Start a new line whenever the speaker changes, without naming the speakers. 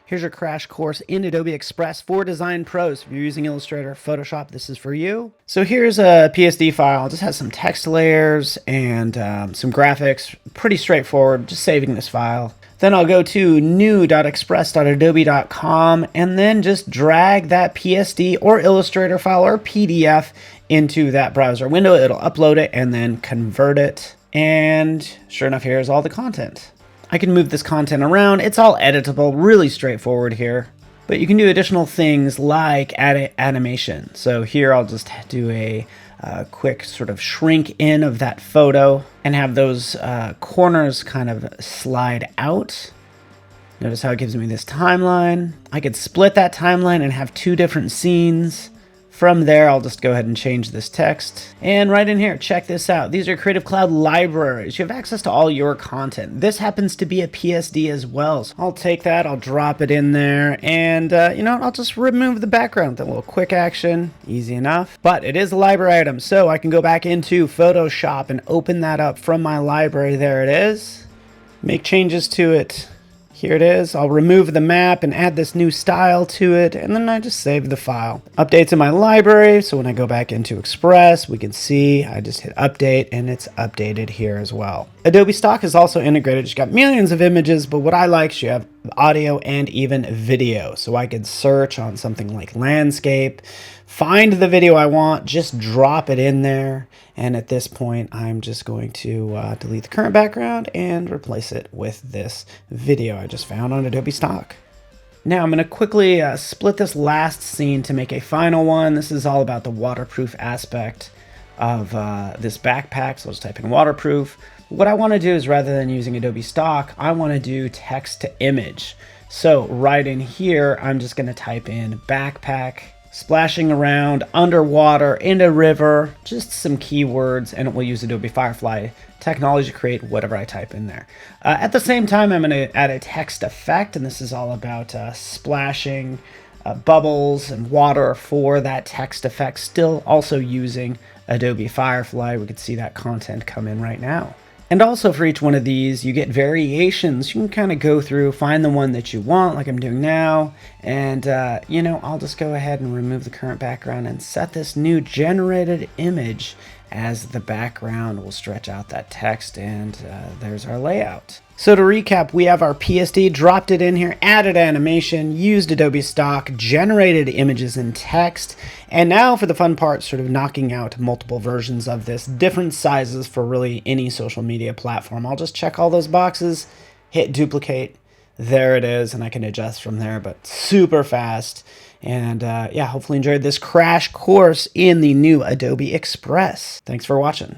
Here's your crash course in Adobe Express for Design Pros. If you're using Illustrator, Photoshop, this is for you. So here's a PSD file. It just has some text layers and some graphics. Pretty straightforward, just saving this file. Then I'll go to new.express.adobe.com and then just drag that PSD or Illustrator file or PDF into that browser window. It'll upload it and then convert it. And sure enough, here's all the content. I can move this content around. It's all editable, really straightforward here. But you can do additional things like add animation. So here I'll just do a quick sort of shrink in of that photo and have those corners kind of slide out. Notice how it gives me this timeline. I could split that timeline and have two different scenes. From there, I'll just go ahead and change this text. And right in here, check this out. These are Creative Cloud libraries. You have access to all your content. This happens to be a PSD as well. So I'll take that, I'll drop it in there, and you know what? I'll just remove the background. That little quick action, easy enough. But it is a library item, so I can go back into Photoshop and open that up from my library. There it is. Make changes to it. Here it is. I'll remove the map and add this new style to it, and then I just save the file. Updates in my library, so when I go back into Express, we can see I just hit update and it's updated here as well. Adobe Stock is also integrated. You've got millions of images, but what I like is you have audio and even video. So I could search on something like landscape, find the video I want, just drop it in there. And at this point, I'm just going to delete the current background and replace it with this video I just found on Adobe Stock. Now I'm going to quickly split this last scene to make a final one. This is all about the waterproof aspect of this backpack. So I'll just type in waterproof. What I want to do is, rather than using Adobe Stock, I want to do text to image. So right in here, I'm just going to type in backpack, splashing around, underwater, in a river, just some keywords, and it will use Adobe Firefly technology to create whatever I type in there. At the same time, I'm going to add a text effect, and this is all about splashing bubbles and water for that text effect, still also using Adobe Firefly. We can see that content come in right now. And also for each one of these, you get variations. You can kind of go through, find the one that you want, like I'm doing now. And, you know, I'll just go ahead and remove the current background and set this new generated image as the background. We'll stretch out that text, and there's our layout. So to recap, we have our PSD, dropped it in here, added animation, used Adobe Stock, generated images and text, and now for the fun part, sort of knocking out multiple versions of this, different sizes for really any social media platform. I'll just check all those boxes, hit duplicate, there it is, and I can adjust from there, but super fast. And yeah, hopefully enjoyed this crash course in the new Adobe Express. Thanks for watching.